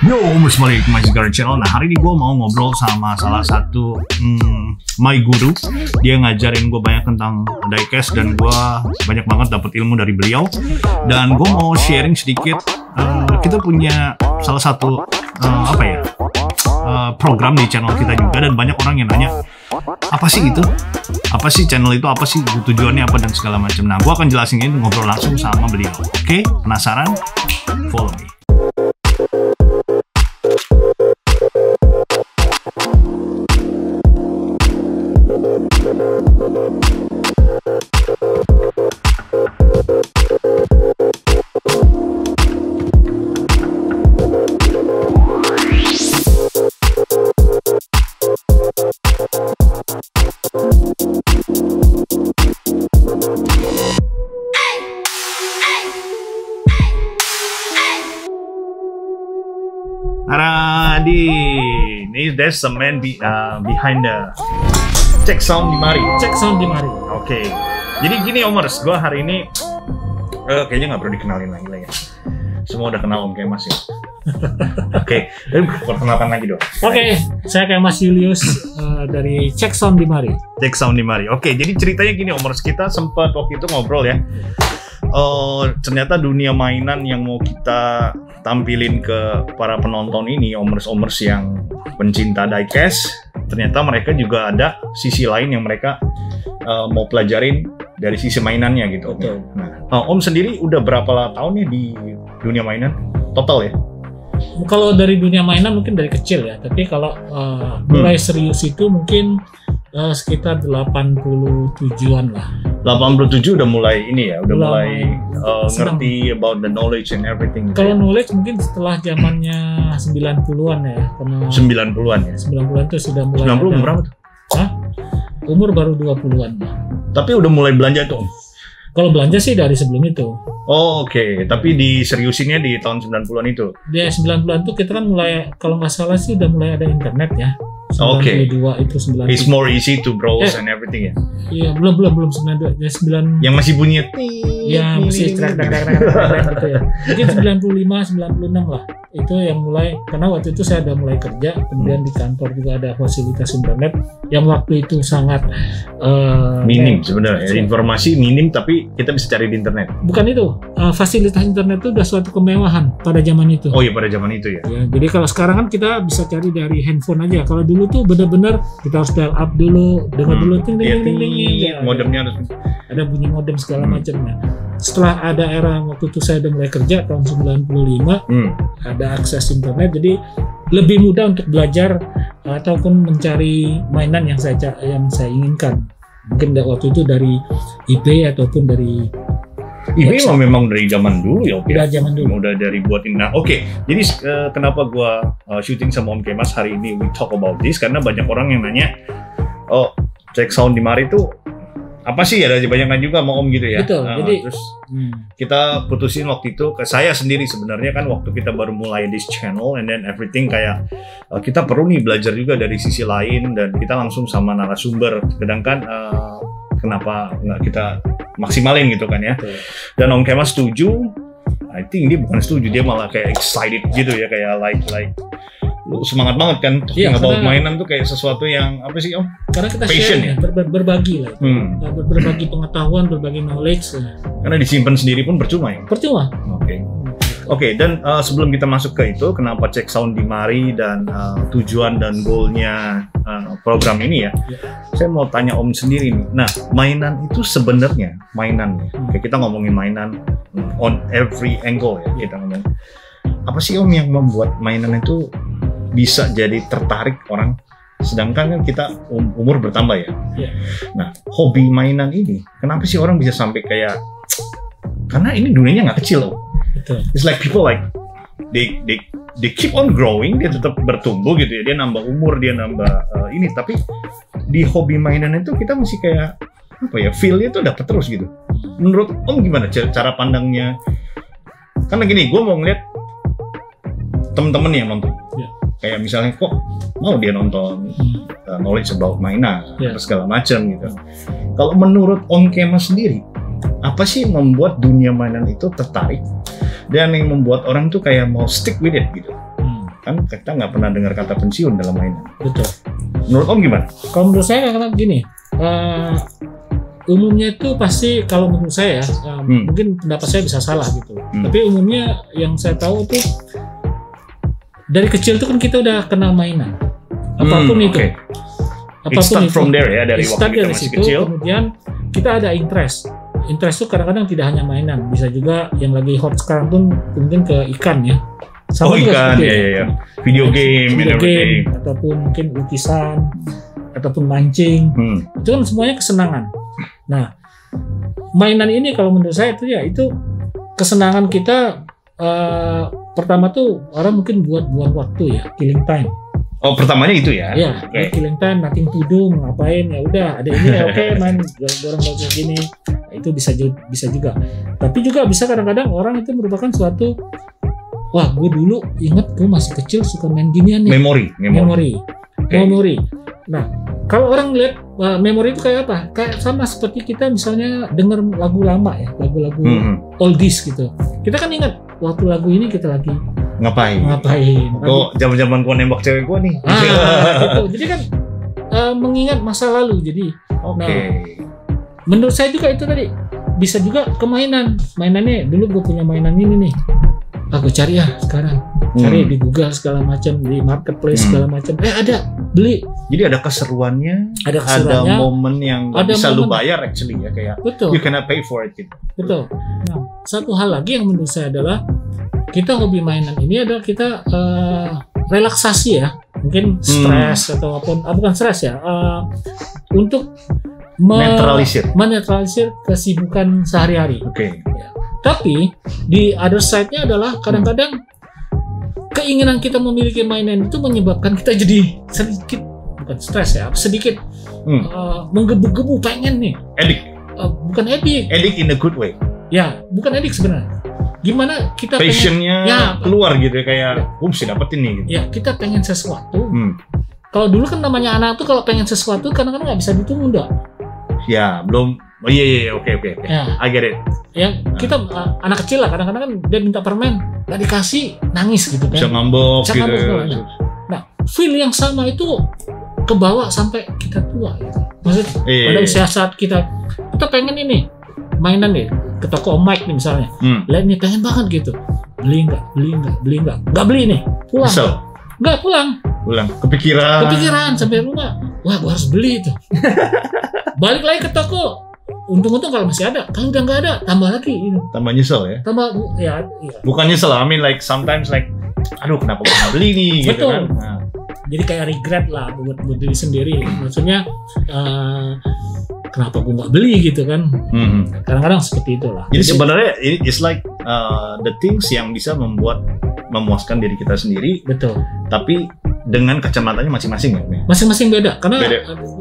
Yo, balik ke My Cigar Channel. Nah, hari ini gue mau ngobrol sama salah satu my guru. Dia ngajarin gue banyak tentang diecast dan gue banyak banget dapat ilmu dari beliau. Dan gue mau sharing sedikit. Kita punya salah satu program di channel kita juga, dan banyak orang yang nanya, apa sih itu? Apa sih channel itu? Apa sih tujuannya apa dan segala macam. Nah, gue akan jelasin ini, ngobrol langsung sama beliau. Oke, penasaran? Follow me. There's a man behind the Check Sound di Mari. Check Sound di Mari. Oke. Jadi gini Omers, gue hari ini kayaknya nggak perlu dikenalin lagi lah ya. Semua udah kenal Om Kemas ya. Oke. Perkenalkan lagi dong. Oke, saya Kemas Julius dari Check Sound di Mari. Check Sound di Mari. Oke, jadi ceritanya gini Omers, kita sempat waktu itu ngobrol ya. Ternyata dunia mainan yang mau kita tampilin ke para penonton ini, omers yang pencinta diecast, ternyata mereka juga ada sisi lain yang mereka mau pelajarin dari sisi mainannya gitu. Betul. Nah, Om sendiri udah berapa tahun nih di dunia mainan total ya? Kalau dari dunia mainan mungkin dari kecil ya, tapi kalau mulai serius itu mungkin sekitar 87-an lah. 87 udah mulai ini ya, udah mulai ngerti about the knowledge and everything. Kalau knowledge mungkin setelah zamannya 90-an ya. 90-an ya? 90-an itu sudah mulai 90 umur berapa tuh? Hah? Umur baru 20-an. Tapi udah mulai belanja tuh Om? Kalau belanja sih dari sebelum itu. Oh oke. Tapi diseriusinnya di tahun 90-an itu? Di 90-an tuh kita kan mulai, kalau nggak salah sih udah mulai ada internet ya. 92 itu 92. It's more easy to browse and everything ya? Iya, belum 92. Ya 9. Yang masih bunyi ya masih gitu ya. Mungkin 95, 96 lah. Itu yang mulai, karena waktu itu saya udah mulai kerja, kemudian di kantor juga ada fasilitas internet yang waktu itu sangat minim sebenarnya. Informasi minim tapi kita bisa cari di internet. Bukan itu. Fasilitas internet itu udah suatu kemewahan pada zaman itu. Oh iya, pada zaman itu ya. Ya, jadi kalau sekarang kan kita bisa cari dari handphone aja. Kalau dulu tuh benar-benar kita harus dial up dulu, dengar dulu ting. Modemnya harus ada bunyi modem segala macamnya. Setelah ada era waktu itu saya udah mulai kerja tahun 95, ada akses internet, jadi lebih mudah untuk belajar ataupun mencari mainan yang saya inginkan. Mungkin waktu itu dari IP ataupun dari ini memang dari zaman dulu ya, Udah zaman dulu. Udah dari buatin. Nah, oke. Jadi kenapa gua syuting sama Om Kemas hari ini we talk about this, karena banyak orang yang nanya, oh, Check Sound di Mari itu apa sih? Ada banyak juga mau Om gitu ya. Betul. Jadi terus kita putusin waktu itu, ke saya sendiri sebenarnya kan waktu kita baru mulai this channel and then everything, kayak kita perlu nih belajar juga dari sisi lain, dan kita langsung sama narasumber. Sedangkan kenapa nggak kita maksimalin gitu kan ya. Dan Om Kemas setuju. I think dia bukan setuju, dia malah kayak excited gitu ya, kayak like lu semangat banget kan talking about mainan tuh kayak sesuatu yang apa sih Om? Karena kita passion share ya, berbagi lah. Berbagi pengetahuan, berbagi knowledge. Karena disimpan sendiri pun percuma ya. Percuma. Oke, dan sebelum kita masuk ke itu, kenapa Check Sound di Mari dan tujuan dan goalnya program ini ya, saya mau tanya Om sendiri nih. Nah, mainan itu sebenarnya kayak kita ngomongin mainan on every angle ya, kita ngomong. Apa sih Om yang membuat mainan itu bisa jadi tertarik orang? Sedangkan kan kita umur bertambah ya. Nah, hobi mainan ini, kenapa sih orang bisa sampai kayak, karena ini dunianya nggak kecil loh. Betul. It's like people like they keep on growing, dia tetap bertumbuh gitu ya, dia nambah umur, dia nambah ini, tapi di hobi mainan itu kita masih kayak apa ya, feel-nya tuh dapat terus gitu. Menurut Om gimana cara pandangnya? Karena gini, gue mau ngeliat temen-temen yang nonton, kayak misalnya kok mau dia nonton knowledge about mainan atau segala macam gitu. Kalau menurut Om Kemas sendiri, apa sih yang membuat dunia mainan itu tertarik dan yang membuat orang tuh kayak mau stick with it gitu? kan kita nggak pernah dengar kata pensiun dalam mainan. Betul. Menurut Om gimana? Kalau menurut saya karena gini, umumnya itu pasti kalau menurut saya mungkin pendapat saya bisa salah gitu. Tapi umumnya yang saya tahu tuh dari kecil tuh kan kita udah kenal mainan. Apapun itu. Okay. Apapun itu. From there ya, dari waktu kita dari masih situ, kecil. Kemudian kita ada interest. Interest tuh kadang-kadang tidak hanya mainan, bisa juga yang lagi hot sekarang pun mungkin ke ikan ya. Sama ikan, ya. Video game, ataupun mungkin lukisan, ataupun mancing. Itu kan semuanya kesenangan. Nah, mainan ini kalau menurut saya itu ya itu kesenangan kita. Pertama tuh orang mungkin buat buang waktu ya, killing time. Oh, pertamanya itu ya? Iya, killing time, nothing to do, ngapain ya udah ada ini ya oke, main dorong gini, itu bisa juga. Tapi juga bisa kadang-kadang orang itu merupakan suatu, wah gue dulu inget gue masih kecil suka main ginian nih. Memori. Nah, kalau orang lihat memori itu kayak apa? Kayak sama seperti kita misalnya dengar lagu lama ya, lagu-lagu oldies gitu. Kita kan ingat waktu lagu ini kita lagi ngapain? Kok zaman-zaman gua nembak cewek gua nih. Gitu. Jadi kan mengingat masa lalu. Jadi, nah, menurut saya juga itu tadi bisa juga ke mainan. Mainannya dulu gue punya mainan ini nih. Aku cari ya sekarang. Cari di Google segala macam, di marketplace segala macam. Ada, beli. Jadi ada keseruannya. Ada momen yang bisa lu bayar actually ya kayak. Betul. You cannot pay for it gitu. Betul. Nah, satu hal lagi yang menurut saya adalah kita hobi mainan ini adalah kita relaksasi ya, mungkin stres atau apapun, bukan stres ya, untuk menetralisir kesibukan sehari-hari. Ya. Tapi di other side-nya adalah kadang-kadang keinginan kita memiliki mainan itu menyebabkan kita jadi sedikit bukan stres ya, sedikit menggebu-gebu pengen nih. Bukan edik. Edik in a good way. Ya, bukan edik sebenarnya. Gimana kita passionnya keluar gitu ya kayak sih dapetin nih gitu. Ya kita pengen sesuatu. Kalau dulu kan namanya anak tuh kalau pengen sesuatu kadang-kadang nggak bisa ditunda. Ya belum. Oh iya oke. Ya. I get it. Ya kita anak kecil lah kadang-kadang kan dia minta permen nggak dikasih nangis gitu kan. Bisa ngambek gitu. Nah feel yang sama itu kebawa sampai kita tua gitu. Maksudnya pada usia saat kita pengen ini mainan deh. Ke toko Mike nih misalnya, lihat nih pengen banget gitu, beli nggak, nggak beli nih, pulang, kepikiran sampai rumah, wah gua harus beli itu, balik lagi ke toko, untung-untung kalau masih ada, kalau udah nggak ada, tambah lagi, tambah nyesel ya, ya. Bukan nyesel, I mean like sometimes like, aduh kenapa gua nggak beli nih, gitu kan. Nah. Jadi kayak regret lah buat diri sendiri, maksudnya. Kenapa gue nggak beli gitu kan? Kadang-kadang seperti itulah. Jadi sebenarnya it's like the things yang bisa memuaskan diri kita sendiri. Betul. Tapi dengan kacamatanya masing-masing ya. Masing-masing beda. Karena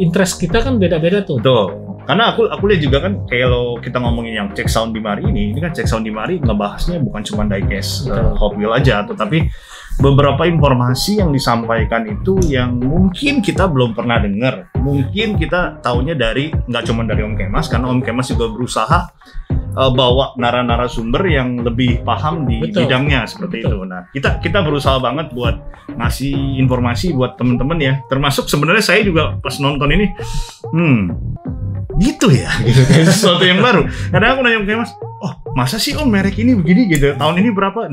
interest kita kan beda-beda tuh. Betul. Karena aku lihat juga kan kalau kita ngomongin yang Check Sound di Mari ini kan Check Sound di Mari ngebahasnya bukan cuma diecast Hot Wheel aja, tetapi beberapa informasi yang disampaikan itu yang mungkin kita belum pernah dengar. Mungkin kita taunya nggak cuma dari Om Kemas, karena Om Kemas juga berusaha bawa narasumber yang lebih paham di bidangnya seperti itu. Nah, kita berusaha banget buat ngasih informasi buat teman-teman ya. Termasuk sebenarnya saya juga pas nonton ini, gitu ya, gitu kayak sesuatu yang baru. Kadang aku nanya Om Kemas, oh masa sih Om merek ini begini gitu, tahun ini berapa?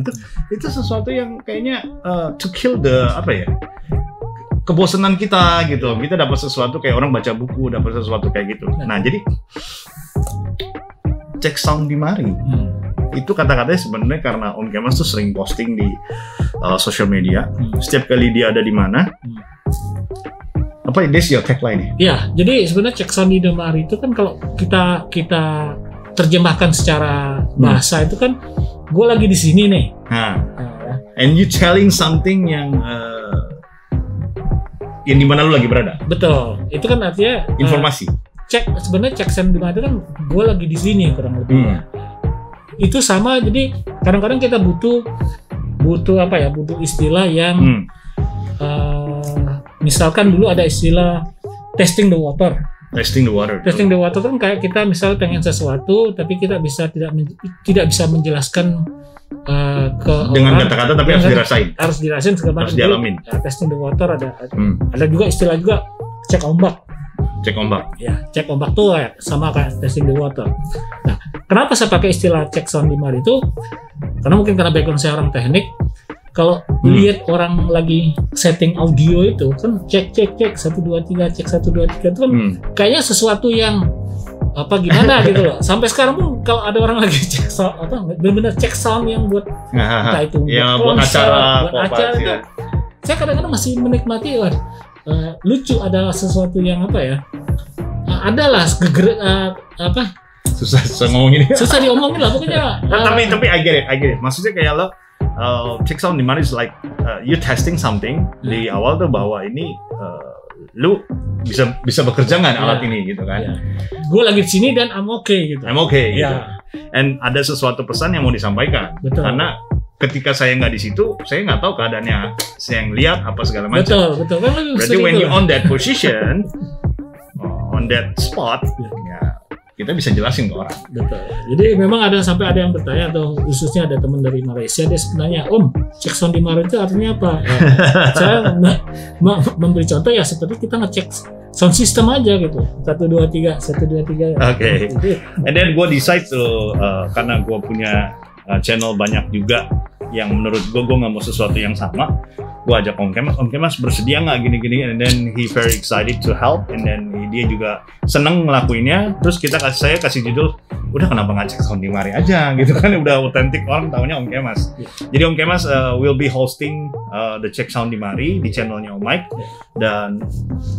Itu sesuatu yang kayaknya to kill the kebosanan kita gitu. Kita dapat sesuatu kayak orang baca buku, dapat sesuatu kayak gitu. Nah jadi Check Sound di Mari itu kata-katanya sebenarnya karena Om Kemas tuh sering posting di social media. Setiap kali dia ada di mana, apa this your tagline? Ya, jadi sebenarnya Check Sound di Mari itu kan kalau kita terjemahkan secara bahasa itu kan gue lagi di sini nih. And you telling something yang di mana lu lagi berada. Betul. Itu kan artinya informasi. Sebenarnya Check Sound di Mari itu kan gue lagi di sini kurang lebih. Itu sama, jadi kadang-kadang kita butuh istilah yang misalkan dulu ada istilah testing the water. Testing the water kan kayak kita misalnya pengen sesuatu tapi kita tidak bisa menjelaskan dengan kata-kata tapi harus dirasain. Harus dirasain segala macam. Harus dialamin. Testing the water ada juga istilah juga cek ombak. Cek ombak. Ya, cek ombak tuh sama kayak testing the water. Nah, kenapa saya pakai istilah cek sound di mari itu? Karena mungkin karena background saya orang teknik. Kalau lihat orang lagi setting audio itu kan cek 1 2 3 cek 1 2 3 itu kan kayaknya sesuatu yang apa gimana gitu loh. Sampai sekarang pun kalau ada orang lagi cek sound benar-benar cek sound yang buat entah itu buat acara itu, saya kadang-kadang masih menikmati lucu, ada sesuatu yang apa ya, adalah susah ngomongin, susah diomongin lah pokoknya. Tapi I get it. Maksudnya kayak lo check sound di mana is like you testing something di awal tuh bahwa ini lu bisa bekerja nggak alat ini gitu kan? Gue lagi di sini dan I'm okay gitu. Gitu. And ada sesuatu pesan yang mau disampaikan. Betul. Karena ketika saya nggak di situ, saya nggak tahu keadaannya. Saya yang lihat apa segala macam. Betul. Kan berarti when you on that position, on that spot, ya kita bisa jelasin ke orang. Betul. Jadi memang sampai ada yang bertanya, atau khususnya ada teman dari Malaysia, dia sebenarnya cek sound di mari itu artinya apa? Saya memberi contoh ya seperti kita ngecek sound system aja gitu. 1 2 3 1 2 3. Oke. And then gue decide tuh karena gue punya channel banyak juga yang menurut gue nggak mau sesuatu yang sama. Gue ajak Om Kemas bersedia nggak gini-gini, and then he very excited to help, and then dia juga seneng ngelakuinnya. Terus saya kasih judul, udah kenapa nggak cek sound di mari aja gitu kan, udah otentik, orang taunya Om Kemas. Jadi Om Kemas will be hosting the check sound di mari di channelnya Om Mike, dan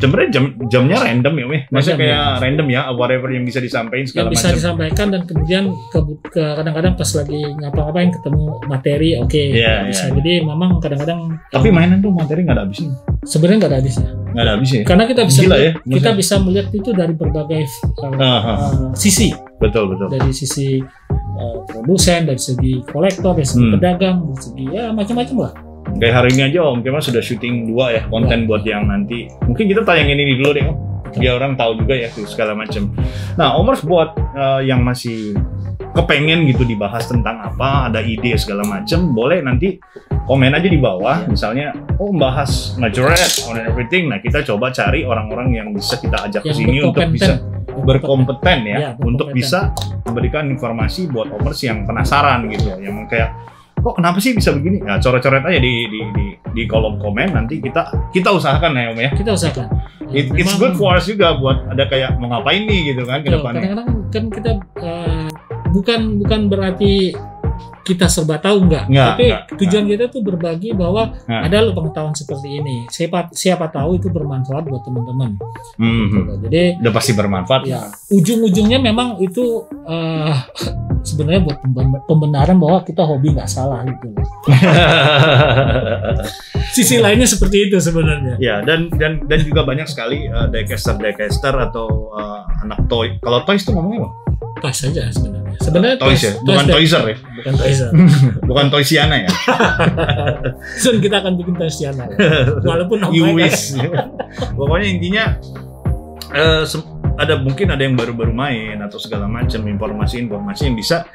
sebenarnya jamnya random ya, maksudnya kayak random ya, whatever yang bisa disampaikan segala macam. Bisa disampaikan, dan kemudian kadang-kadang pas lagi ngapa-ngapain ketemu materi, bisa. Jadi memang kadang-kadang tapi mainan tuh materi nggak ada habisnya. Sebenarnya nggak ada habisnya. Nggak ada habisnya. Karena kita bisa gila ya, kita bisa melihat itu dari berbagai sisi. Betul. Dari sisi produsen, dari segi kolektor, dari segi pedagang, dari segi macam-macam lah. Kayak hari ini aja Om Kemas sudah syuting 2 ya konten buat yang nanti. Mungkin kita tayangin ini dulu deh Om. Biar orang tahu juga ya segala macam. Nah, Omers buat yang masih kepengen gitu dibahas tentang apa, ada ide segala macam, boleh nanti komen aja di bawah, misalnya bahas majoret on everything. Nah, kita coba cari orang-orang yang bisa kita ajak ke sini untuk bisa berkompeten ya, untuk bisa memberikan informasi buat Omers yang penasaran gitu, yang kayak kok kenapa sih bisa begini? Nah, coret-coret aja di kolom komen, nanti kita usahakan ya Om ya. Kita usahakan. It's good for us juga buat ada kayak mau ngapain nih gitu kan ke depannya. Kadang-kadang kan kita bukan berarti kita serba tahu tapi tujuan kita tuh berbagi bahwa ada loh pengetahuan seperti ini. Siapa tahu itu bermanfaat buat teman-teman. Jadi udah pasti bermanfaat. Ya, ujung-ujungnya memang itu sebenarnya buat pembenaran bahwa kita hobi nggak salah gitu. Sisi lainnya seperti itu sebenarnya. Ya, dan juga banyak sekali diecaster atau anak toy. Kalau toys itu ngomongnya apa? Toys saja sebenarnya. Toys ya, bukan toyser ya. Bukan toyser. Bukan toysiana ya. Soon kita akan bikin toysiana. Walaupun you wish. Pokoknya intinya mungkin ada yang baru-baru main atau segala macam informasi yang bisa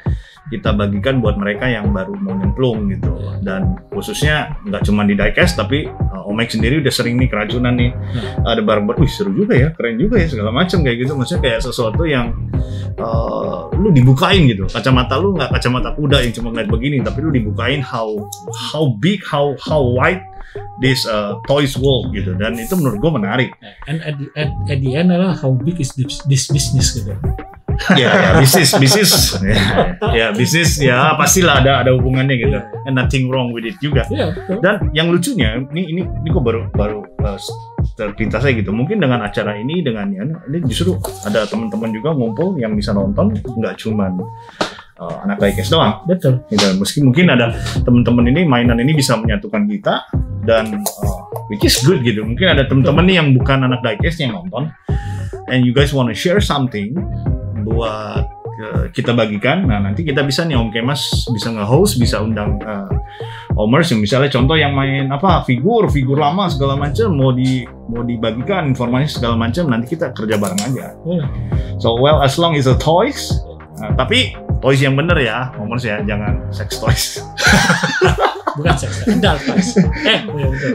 kita bagikan buat mereka yang baru mau nyemplung gitu. Dan khususnya nggak cuma di diecast, tapi Om Mike sendiri udah sering nih keracunan nih. Ada barang-barang, seru juga ya, keren juga ya, segala macam kayak gitu. Maksudnya kayak sesuatu yang lu dibukain gitu. Kacamata lu nggak kacamata kuda yang cuma ngeliat begini, tapi lu dibukain how big, how wide this toys world gitu. Dan itu menurut gue menarik. And at the end adalah how big is this business gitu. Ya bisnis ya pastilah ada hubungannya gitu, and nothing wrong with it juga. Dan yang lucunya ini kok baru terpintas saya gitu, mungkin dengan acara ini ini justru ada teman-teman juga ngumpul yang bisa nonton, nggak cuman anak diecast doang. Betul. Meski mungkin ada teman-teman ini, mainan ini bisa menyatukan kita, dan which is good gitu. Mungkin ada teman-teman nih yang bukan anak diecast yang nonton, and you guys wanna share something buat kita bagikan. Nah, nanti kita bisa nih Om Kemas bisa nge-host, bisa undang Omers yang misalnya contoh yang main figur lama segala macam, mau dibagikan informasi segala macam, nanti kita kerja bareng aja. So as long as a toys, tapi toys yang bener ya, Omers ya, jangan sex toys. Bukan seks, adult toys. Ya betul.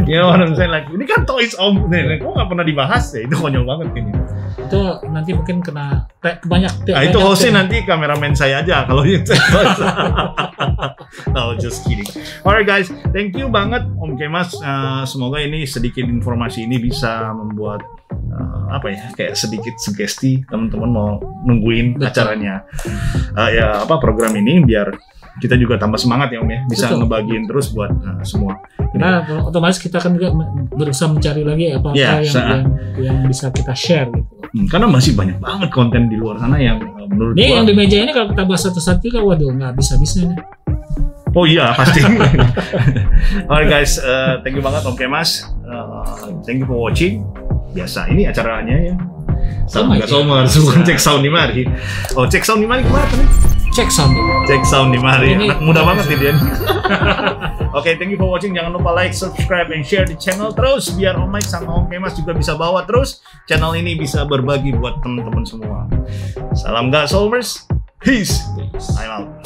Ya orang saya like, ini kan toys Om, nih, kok nggak pernah dibahas ya, itu konyol banget kayaknya. Itu nanti mungkin kena banyak. Itu hostnya nanti kameramen saya aja kalau yang sex toys. No, just kidding. Alright guys, thank you banget Om Kemas. Semoga ini sedikit informasi ini bisa membuat kayak sedikit sugesti teman-teman mau nungguin acaranya program ini biar kita juga tambah semangat ya Om ya, bisa ngebagiin terus buat semua. Karena otomatis kita kan juga berusaha mencari lagi apa yang bisa kita share gitu. Karena masih banyak banget konten di luar sana yang menurut gua. Yang di meja ini kalau kita bahas satu-satu kan waduh nggak bisa-bisa nih. Oh iya pasti. Alright guys, thank you banget Om Kemas. Thank you for watching. Biasa ini acaranya ya. Nggak Somers, bukan Cek Sound di Mari. Oh, Cek Sound di Mari kemana nih? Cek Sound di Mari. Anak muda banget nih dia. Oke, thank you for watching. Jangan lupa like, subscribe, and share di channel terus biar Om Mike sama Om Kemas juga bisa bawa terus channel ini bisa berbagi buat teman-teman semua. Salam nggak Somers. Peace. I'm out.